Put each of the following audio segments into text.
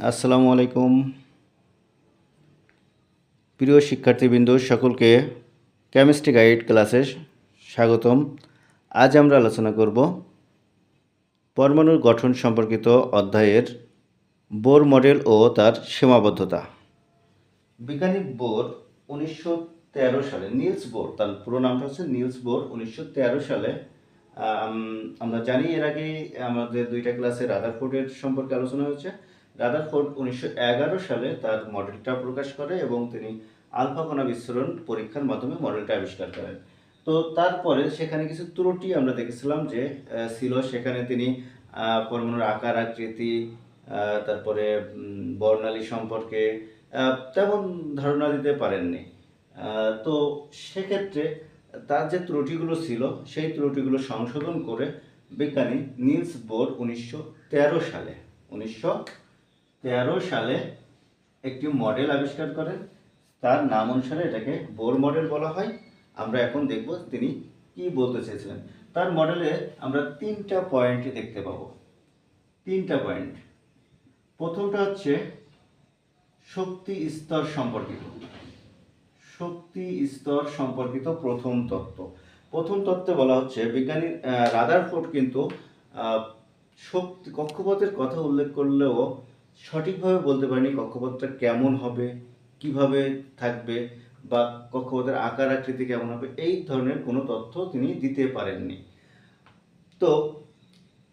আসসালামু আলাইকুম প্রিয় শিক্ষার্থীবৃন্দ, সকলকে কেমিস্ট্রি গাইড ক্লাসে স্বাগতম। আজ আমরা আলোচনা করব পরমাণুর গঠন সম্পর্কিত অধ্যায়ের বোর মডেল ও তার সীমাবদ্ধতা। বিজ্ঞানী বোর 1913 সালে, নিলস বোর, তার পুরো নামটা হচ্ছে নিলস বোর, 1913 সালে, আমরা জানি এর আগে আমাদের দুইটা ক্লাসে রাদারফোর্ডের সম্পর্কে আলোচনা হয়েছে। রাদারফোর্ড 1911 সালে তার মডেলটা প্রকাশ করে এবং তিনি আলফা কণা বিস্ফোরণ পরীক্ষার মাধ্যমে মডেলটা আবিষ্কার করেন। তো তারপরে সেখানে কিছু ত্রুটি আমরা দেখেছিলাম যে ছিল। সেখানে তিনি পরমাণুর আকার আকৃতি, তারপরে বর্ণালী সম্পর্কে তেমন ধারণা দিতে পারেননি। তো সেক্ষেত্রে তার যে ত্রুটিগুলো ছিল সেই ত্রুটিগুলো সংশোধন করে বিজ্ঞানী নিলস বোর 1913 সালে একটি মডেল আবিষ্কার করেন। তার নাম অনুসারে এটাকে বোর মডেল বলা হয়। আমরা এখন দেখব তিনি কি বলতে চেয়েছিলেন। তার মডেলে আমরা তিনটা পয়েন্ট দেখতে পাবো। তিনটা পয়েন্ট। প্রথমটা হচ্ছে শক্তি স্তর সম্পর্কিত। শক্তি স্তর সম্পর্কিত প্রথম তত্ত্ব। প্রথম তত্ত্বে বলা হচ্ছে বিজ্ঞানী রাদারফোর্ড কিন্তু শক্তি কক্ষপথের কথা উল্লেখ করলেও সঠিকভাবে বলতে পারেনি কক্ষপথটা কেমন হবে, কিভাবে থাকবে, বা কক্ষপথের আকার আকৃতি কেমন হবে, এই ধরনের কোনো তথ্য তিনি দিতে পারেননি। তো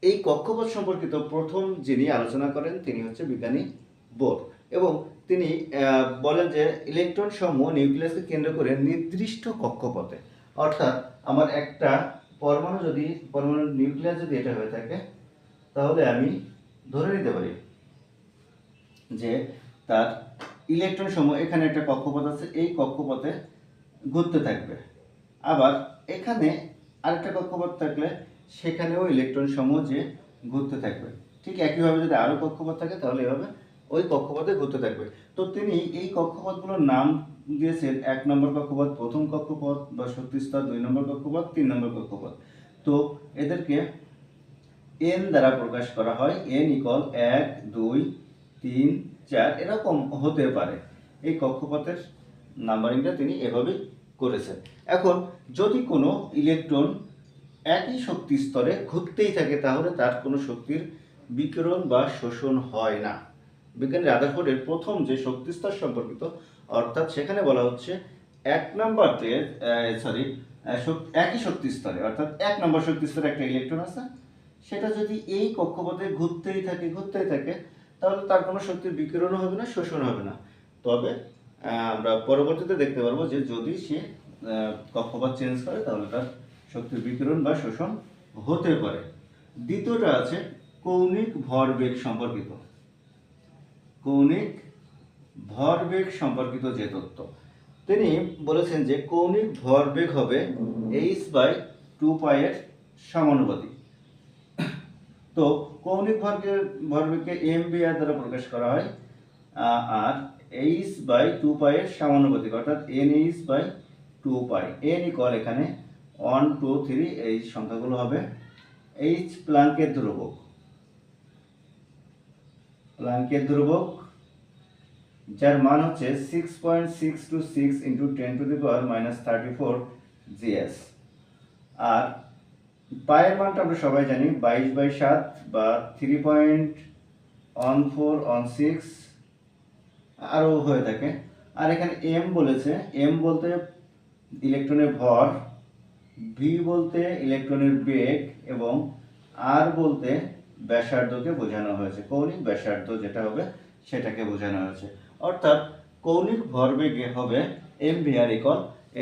এই কক্ষপথ সম্পর্কিত প্রথম যিনি আলোচনা করেন তিনি হচ্ছে বিজ্ঞানী বোর, এবং তিনি বলেন যে ইলেকট্রন সমূহ নিউক্লিয়াসকে কেন্দ্র করে নির্দিষ্ট কক্ষপথে, অর্থাৎ আমার একটা পরমাণুর নিউক্লিয়াস যদি এটা হয়ে থাকে, তাহলে আমি ধরে নিতে পারি যে তার ইলেকট্রন সমূহ এখানে একটা কক্ষপথ আছে, এই কক্ষপথে ঘুরতে থাকবে। আবার এখানে আরেকটা কক্ষপথ থাকলে সেখানেও ইলেকট্রন সমূহ যে ঘুরতে থাকবে। ঠিক একইভাবে যদি আরও কক্ষপথ থাকে তাহলে এভাবে ওই কক্ষপথে ঘুরতে থাকবে। তো তিনি এই কক্ষপথগুলোর নাম দিয়েছেন: 1 নম্বর কক্ষপথ, প্রথম কক্ষপথ বা শক্তি স্তর, 2 নম্বর কক্ষপথ, 3 নম্বর কক্ষপথ। তো এদেরকে এন দ্বারা প্রকাশ করা হয়। এন ইকুয়াল 1, 2, 3, 4 এরকম হতে পারে। এই কক্ষপথের নাম্বারিংটা তিনি এভাবেই করেছেন। এখন যদি কোনো ইলেকট্রন একই শক্তি স্তরে ঘুরতেই থাকে তাহলে তার কোনো শক্তির বিকিরণ বা শোষণ হয় না। বিজ্ঞানী রাদারফোর্ডের প্রথম যে শক্তি স্তর সম্পর্কিত, অর্থাৎ সেখানে বলা হচ্ছে একই শক্তি স্তরে, অর্থাৎ 1 নম্বর শক্তি স্তরে একটা ইলেকট্রন আছে, সেটা যদি এই কক্ষপথে ঘুরতেই থাকে তাহলে তার কোনো শক্তির বিকিরণও হবে না, শোষণ হবে না। তবে আমরা পরবর্তীতে দেখতে পারবো যে যদি সে কক্ষপথ চেঞ্জ করে তাহলে তার শক্তির বিকিরণ বা শোষণ হতে পারে। দ্বিতীয়টা আছে কৌণিক ভরবেগ সম্পর্কিত। কৌণিক ভরবেগ সম্পর্কিত যে তত্ত্ব, তিনি বলেছেন যে কৌণিক ভরবেগ হবে h/2π এর সমানুপাতিক। তো কৌণিক ভরবেগকে mvr দ্বারা প্রকাশ করা হয়, আর h/2π এর সমানুপাতিক, অর্থাৎ nh/2π। n ইকুয়াল এখানে 1, 2, 3 এই সংখ্যাগুলো হবে। h প্লাঙ্কের ধ্রুবক, যার মান হচ্ছে 6.626 × 10⁻³ Gs। আর পায়ের মানটা আমরা সবাই জানি 22/7 বা 3.1416 আরও হয়ে থাকে। আর এখানে m বলেছে, m বলতে ইলেকট্রনের ভর, v বলতে ইলেকট্রনের বেগ, এবং r বলতে ব্যাসার্ধকে বোঝানো হয়েছে। কৌণিক ব্যাসার্ধ যেটা হবে সেটাকে বোঝানো হয়েছে। অর্থাৎ কৌণিক ভরবেগে হবে mvr =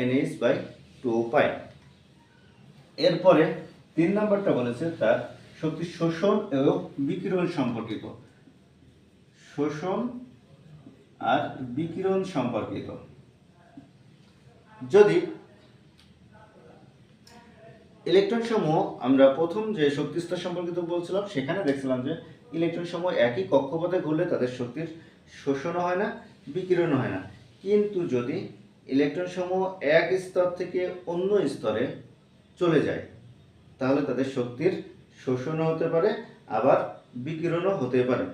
nh/2π। এরপরে 3 নম্বরটা বলেছে তার শক্তি শোষণ এবং বিকিরণ সম্পর্কিত। শোষণ আর বিকিরণ সম্পর্কিত। যদি ইলেকট্রন সমূহ, আমরা প্রথম যে শক্তি স্তর সম্পর্কিত বলছিলাম সেখানে দেখছিলাম যে ইলেকট্রন সমূহ একই কক্ষপথে ঘুরলে তাদের শক্তির শোষণও হয় না, বিকিরণও হয় না। কিন্তু যদি ইলেকট্রন সমূহ এক স্তর থেকে অন্য স্তরে চলে যায় তাহলে তাদের শক্তির শোষণও হতে পারে, আবার বিকিরণও হতে পারে।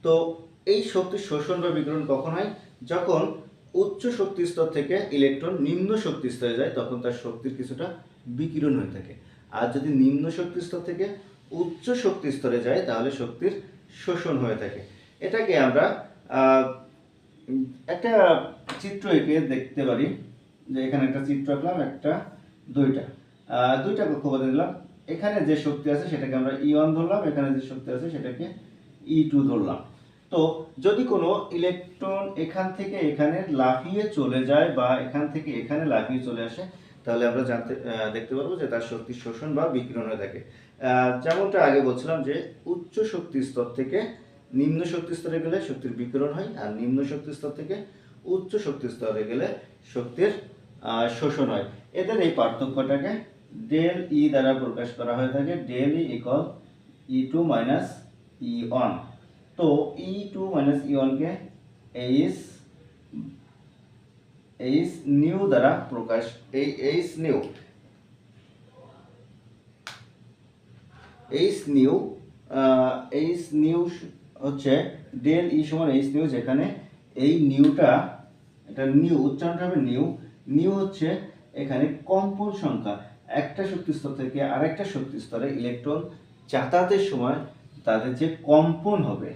তো এই শক্তির শোষণ বা বিকিরণ কখন হয়? যখন উচ্চ শক্তি স্তর থেকে ইলেকট্রন নিম্ন শক্তি স্তরে যায় তখন তার শক্তির কিছুটা বিকিরণ হয়ে থাকে। আর যদি নিম্ন শক্তি স্তর থেকে উচ্চ শক্তি স্তরে যায় তাহলে শক্তির শোষণ হয়ে থাকে। এটাকে আমরা একটা চিত্র এঁকে দেখতে পারি, যে এখানে একটা চিত্র আঁকলাম, একটা দুইটা কক্ষপথে দিলাম। এখানে যে শক্তি আছে সেটাকে আমরা E1 ধরলাম, এখানে যে শক্তি আছে সেটাকে E2 ধরলাম। তো যদি কোনো ইলেকট্রন এখান থেকে এখানে লাফিয়ে চলে যায় বা এখান থেকে এখানে লাফিয়ে চলে আসে তাহলে আমরা দেখতে পারবো যে তার শক্তি শোষণ বা বিকিরণ হয়ে থাকে। যেমনটা আগে বলছিলাম যে উচ্চ শক্তি স্তর থেকে নিম্ন শক্তি স্তরে গেলে শক্তির বিকিরণ হয়, আর নিম্ন শক্তি স্তর থেকে উচ্চ শক্তি স্তরে গেলে শক্তির শোষণ হয়। এদের এই পার্থক্যটাকে ডেল ই দ্বারা প্রকাশ করা হয়ে থাকে। Del E equal E2 minus E1। তো E2 মাইনাস E1 কে এইচ নিউ দ্বারা প্রকাশ, এইচ নিউ হচ্ছে ডেল ই সমান এইচ নিউ, যেখানে এই নিউটা, এটা নিউ উচ্চারণটা হবে নিউ হচ্ছে এখানে কম্পন সংখ্যা। একটা শক্তি স্তর থেকে আরেকটা শক্তি স্তরে ইলেকট্রন যাতায়াতের সময় তাদের যে কম্পন হবে,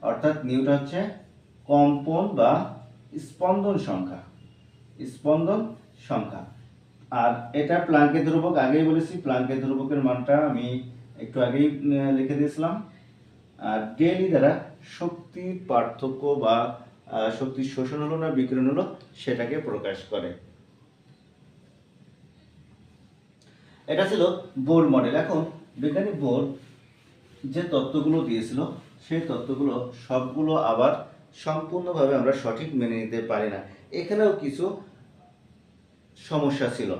অর্থাৎ নিউটা হচ্ছে কম্পন বা স্পন্দন সংখ্যা। আর এটা প্লাঙ্কের ধ্রুবক, আগেই বলেছি প্লাঙ্কের ধ্রুবকের মানটা আমি একটু আগেই লিখে দিয়েছিলাম। আর ডেল ই দ্বারা শক্তির পার্থক্য বা শক্তির শোষণ হলো না বিকিরণ হলো সেটাকে প্রকাশ করে। এটা ছিল বোর মডেল। এখন বিজ্ঞানী বোর যে তত্ত্বগুলো দিয়েছিল সেই তত্ত্বগুলো সবগুলো আবার সম্পূর্ণভাবে আমরা সঠিক মেনে নিতে পারি না, এখানেও কিছু সমস্যা ছিল।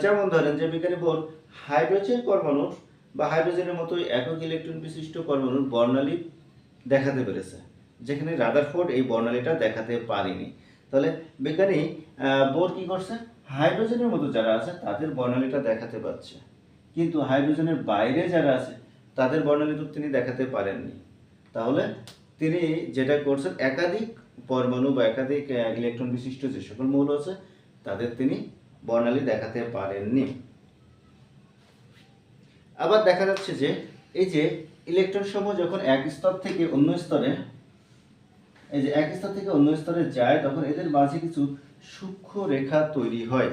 যেমন ধরেন যে বিজ্ঞানী বোর হাইড্রোজেন পরমাণুর বা হাইড্রোজেনের মতো একক ইলেকট্রন বিশিষ্ট পরমাণুর বর্ণালী দেখাতে পেরেছে, যেখানে রাদারফোর্ড এই বর্ণালীটা দেখাতে পারেনি। তাহলে বিজ্ঞানী বোর কি করছে, হাইড্রোজেনের মতো যারা আছে তাদের বর্ণালীটা দেখাতে পারছে, কিন্তু হাইড্রোজেনের বাইরে যারা আছে তাদের বর্ণালী তো তিনি দেখাতে পারেননি। তাহলে তিনি যেটা করছেন, একাধিক পরমাণু বা একাধিক ইলেকট্রন বিশিষ্ট যে সকল মৌল আছে তাদের তিনি বর্ণালী দেখাতে পারেননি। আবার দেখা যাচ্ছে যে এই যে ইলেকট্রন সমূহ যখন এক স্তর থেকে অন্য স্তরে, এই যে এক স্তর থেকে অন্য স্তরে যায় তখন এদের মাঝে কিছু সূক্ষ্ম রেখা তৈরি হয়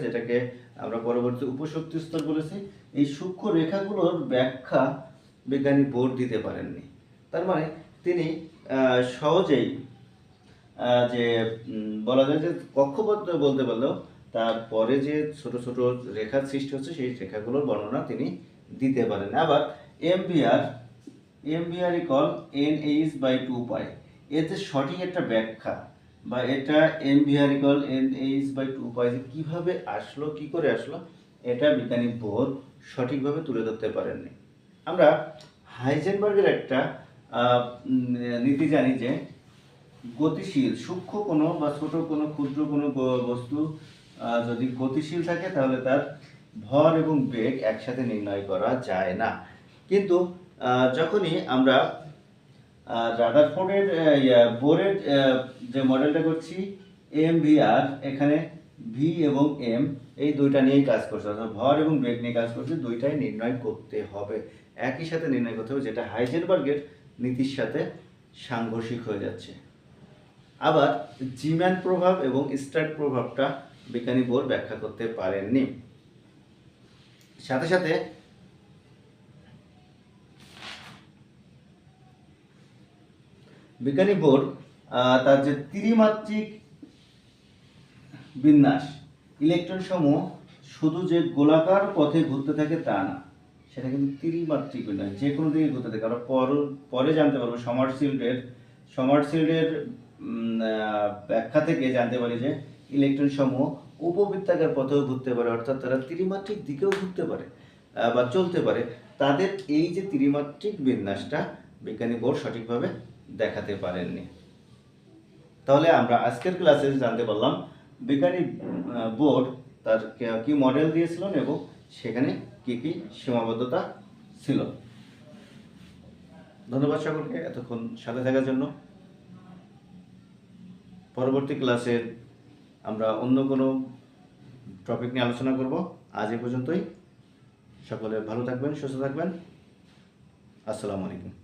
যেটাকে আমরা পরবর্তী উপশক্তি স্তর বলেছি। এই সূক্ষ্ম রেখাগুলোর ব্যাখ্যা বিজ্ঞানী বোর দিতে পারেননি। তার মানে তিনি সহজেই যে বলা যায় যে কক্ষপথ বলতে পারলেও তারপরে যে ছোট ছোট রেখার সৃষ্টি হচ্ছে সেই রেখাগুলোর বর্ণনা তিনি দিতে পারেন। আবার এমবিআর ইকুয়াল NH/2π, এর যে সঠিক একটা ব্যাখ্যা বা এটা এমবিআর ইকুয়াল NH/2π কিভাবে আসলো, কি করে আসলো, এটা বিজ্ঞানী বোর সঠিকভাবে তুলে ধরতে পারেননি। আমরা হাইজেনবার্গের একটা নীতি জানি যে গতিশীল সূক্ষ্ম কোনো বা ছোট কোনো ক্ষুদ্র কোনো বস্তু যদি গতিশীল থাকে তাহলে তার ভর এবং বেগ একসাথে নির্ণয় করা যায় না। কিন্তু যখনই আমরা রাদারফোর্ডের বোরের যে মডেলটা করছি এমভিআর, এখানে ভি এবং এম এই দুইটা নিয়েই কাজ করছে, অর্থাৎ ভর এবং বেগ নিয়ে কাজ করছে, দুইটাই নির্ণয় করতে হবে, একই সাথে নির্ণয় করতে হবে, যেটা হাইজেনবার্গের নীতির সাথে সাংঘর্ষিক হয়ে যাচ্ছে। আবার জিম্যান প্রভাব এবং স্টার্ট প্রভাবটা বিজ্ঞানী বোর ব্যাখ্যা করতে পারেননি। সাথে সাথে বিজ্ঞানী বোর তার যে ত্রিমাত্রিক বিন্যাস, ইলেকট্রন সমূহ শুধু যে গোলাকার পথে ঘুরতে থাকে তা না, সেটা কিন্তু ত্রিমাত্রিক বিন্যাস, যে কোনো দিকে ঘুরতে থাকে। আমরা পরে জানতে পারবো সমারসিল্ডের ব্যাখ্যা থেকে জানতে পারি যে ইলেকট্রন সমূহ উপবৃত্তাকার পথেও ঘুরতে পারে, অর্থাৎ তারা ত্রিমাত্রিক দিকেও ঘুরতে পারে বা চলতে পারে। তাদের এই যে ত্রিমাত্রিক বিন্যাসটা বিজ্ঞানী বোর সঠিকভাবে দেখাতে পারেননি। তাহলে আমরা আজকের ক্লাসে জানতে পারলাম বিজ্ঞানী বোর তার কি মডেল দিয়েছিলেন এবং সেখানে কি কি সীমাবদ্ধতা ছিল। ধন্যবাদ সকলকে এতক্ষণ সাথে থাকার জন্য। পরবর্তী ক্লাসে আমরা অন্য কোনো টপিক নিয়ে আলোচনা করব। আজ এ পর্যন্তই। সকলে ভালো থাকবেন, সুস্থ থাকবেন। আসসালামু আলাইকুম।